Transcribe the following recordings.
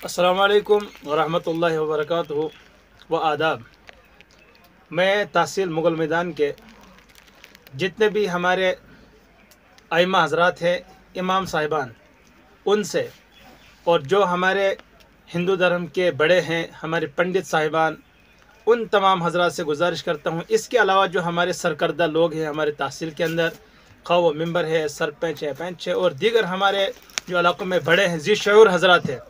अस्सलामुअलैकुम वरहमतुल्लाहि वबरकातुहू व आदाब। मैं तहसील मुगल मैदान के जितने भी हमारे आइम्मा हज़रात हैं, इमाम साहिबान, उनसे और जो हमारे हिंदू धर्म के बड़े हैं, हमारे पंडित साहिबान, उन तमाम हज़रात से गुजारिश करता हूँ। इसके अलावा जो हमारे सरकर्दा लोग हैं हमारे तहसील के अंदर, खा वो मेंबर है, सरपंच है, पंच है और दीगर हमारे जो इलाकों में बड़े हैं, जी शऊर हज़रात हैं,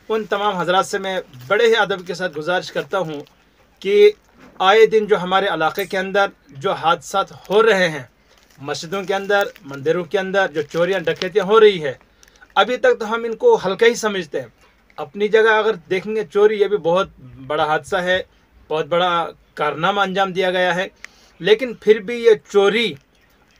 उन तमाम हज़रात से मैं बड़े ही अदब के साथ गुजारिश करता हूँ कि आए दिन जो हमारे इलाके के अंदर जो हादसात हो रहे हैं, मस्जिदों के अंदर, मंदिरों के अंदर जो चोरियाँ डकैतियाँ हो रही है, अभी तक तो हम इनको हल्का ही समझते हैं। अपनी जगह अगर देखेंगे चोरी ये भी बहुत बड़ा हादसा है, बहुत बड़ा कारनामा अंजाम दिया गया है, लेकिन फिर भी ये चोरी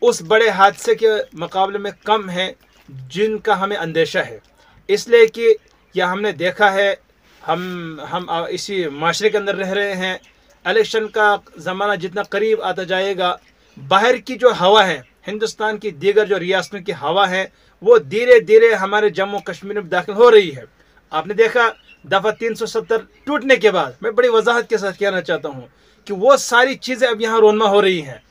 उस बड़े हादसे के मुकाबले में कम है जिनका हमें अंदेशा है। इसलिए कि यह हमने देखा है, हम इसी माशरे के अंदर रह रहे हैं। इलेक्शन का ज़माना जितना करीब आता जाएगा, बाहर की जो हवा है, हिंदुस्तान की दीगर जो रियासतों की हवा है, वो धीरे धीरे हमारे जम्मू कश्मीर में दाखिल हो रही है। आपने देखा दफ़ा 370 टूटने के बाद, मैं बड़ी वजाहत के साथ कहना चाहता हूँ कि वो सारी चीज़ें अब यहाँ रोनमा हो रही हैं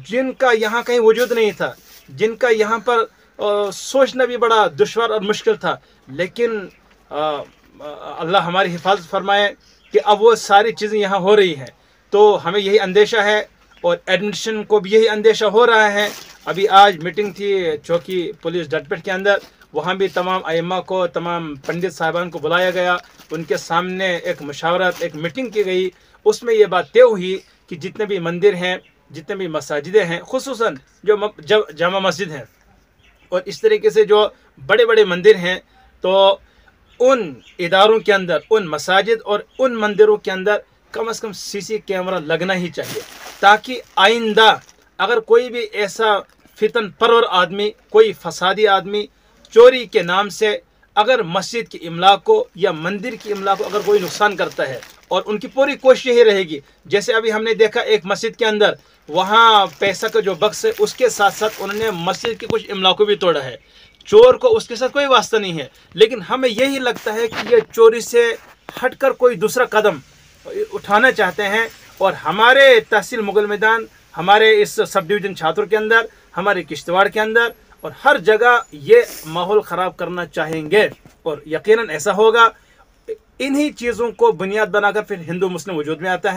जिनका यहाँ कहीं वजूद नहीं था, जिनका यहाँ पर सोचना भी बड़ा दुश्वार और मुश्किल था। लेकिन अल्लाह हमारी हिफाजत फरमाए कि अब वो सारी चीज़ें यहाँ हो रही हैं। तो हमें यही अंदेशा है और एडमिशन को भी यही अंदेशा हो रहा है। अभी आज मीटिंग थी चौकी पुलिस डटपेट के अंदर, वहाँ भी तमाम अइम्मा को, तमाम पंडित साहिबान को बुलाया गया, उनके सामने एक मुशावरत, एक मीटिंग की गई। उसमें ये बात तय हुई कि जितने भी मंदिर हैं, जितने भी मसाजिदें हैं, खुसूसन जो जामा मस्जिद हैं और इस तरीके से जो बड़े बड़े मंदिर हैं, तो उन इदारों के अंदर, उन मसाजिद और उन मंदिरों के अंदर कम से कम सीसी कैमरा लगना ही चाहिए, ताकि आइंदा अगर कोई भी ऐसा फितन परवर आदमी, कोई फसादी आदमी चोरी के नाम से अगर मस्जिद की इमला को या मंदिर की इमला को अगर कोई नुकसान करता है, और उनकी पूरी कोशिश यही रहेगी, जैसे अभी हमने देखा एक मस्जिद के अंदर वहाँ पैसा का जो बक्स है उसके साथ साथ उन्होंने मस्जिद की कुछ इमला को भी तोड़ा है। चोर को उसके साथ कोई वास्ता नहीं है, लेकिन हमें यही लगता है कि ये चोरी से हटकर कोई दूसरा कदम उठाना चाहते हैं और हमारे तहसील मुगल मैदान, हमारे इस सब डिवीज़न छात्र के अंदर, हमारे किश्तवाड़ के अंदर और हर जगह ये माहौल ख़राब करना चाहेंगे और यकीनन ऐसा होगा। इन्हीं चीज़ों को बुनियाद बनाकर फिर हिंदू मुस्लिम वजूद में आता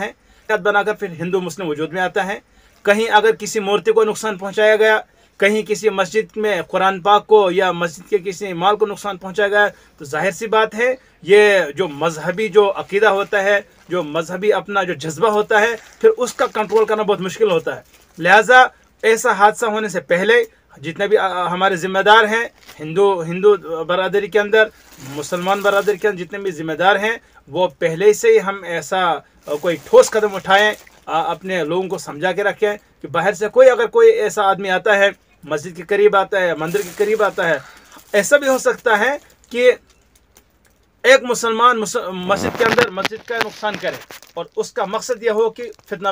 है, कहीं अगर किसी मूर्ति को नुकसान पहुंचाया गया, कहीं किसी मस्जिद में कुरान पाक को या मस्जिद के किसी माल को नुकसान पहुंचाया गया, तो जाहिर सी बात है ये जो मजहबी जो अकीदा होता है, जो मजहबी अपना जो जज्बा होता है, फिर उसका कंट्रोल करना बहुत मुश्किल होता है। लिहाजा ऐसा हादसा होने से पहले जितने भी हमारे ज़िम्मेदार हैं, हिंदू बरादरी के अंदर, मुसलमान बरादरी के अंदर जितने भी ज़िम्मेदार हैं, वो पहले से ही हम ऐसा कोई ठोस कदम उठाएं, अपने लोगों को समझा के रखें कि बाहर से अगर कोई ऐसा आदमी आता है, मस्जिद के करीब आता है, मंदिर के करीब आता है, ऐसा भी हो सकता है कि एक मुसलमान मस्जिद के अंदर मस्जिद का नुकसान करे और उसका मकसद यह हो कि फितना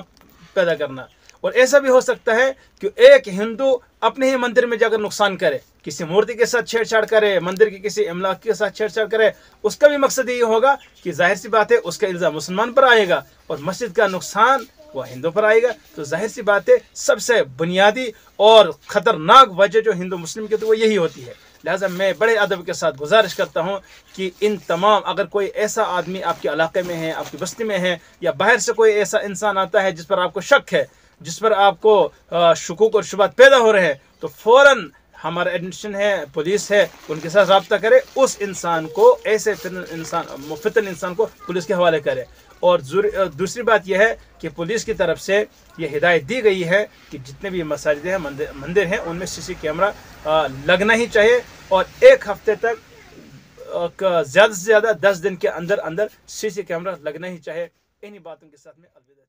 पैदा करना, और ऐसा भी हो सकता है कि एक हिंदू अपने ही मंदिर में जाकर नुकसान करे, किसी मूर्ति के साथ छेड़छाड़ करे, मंदिर की किसी इमला के साथ छेड़छाड़ करे, उसका भी मकसद यही होगा कि जाहिर सी बात है उसका इल्ज़ाम मुसलमान पर आएगा और मस्जिद का नुकसान वह हिंदू पर आएगा। तो जाहिर सी बात है सबसे बुनियादी और ख़तरनाक वजह जो हिंदू मुस्लिम की, तो वो यही होती है। लिहाजा मैं बड़े अदब के साथ गुजारिश करता हूँ कि इन तमाम, अगर कोई ऐसा आदमी आपके इलाके में है, आपकी बस्ती में है, या बाहर से कोई ऐसा इंसान आता है जिस पर आपको शक है, जिस पर आपको शुकूक और शुबात पैदा हो रहे हैं, तो फ़ौरन हमारा एडमिशन है, पुलिस है, उनके साथ रब्ता करे, उस इंसान को, ऐसे फितन इंसान को पुलिस के हवाले करे। और दूसरी बात यह है कि पुलिस की तरफ से ये हिदायत दी गई है कि जितने भी मसाजिद हैं, मंदिर हैं, उनमें सीसी कैमरा लगना ही चाहिए और एक हफ्ते तक ज़्यादा से ज़्यादा 10 दिन के अंदर अंदर सीसी कैमरा लगना ही चाहिए। इन्हीं बातों के साथ में अलविदा।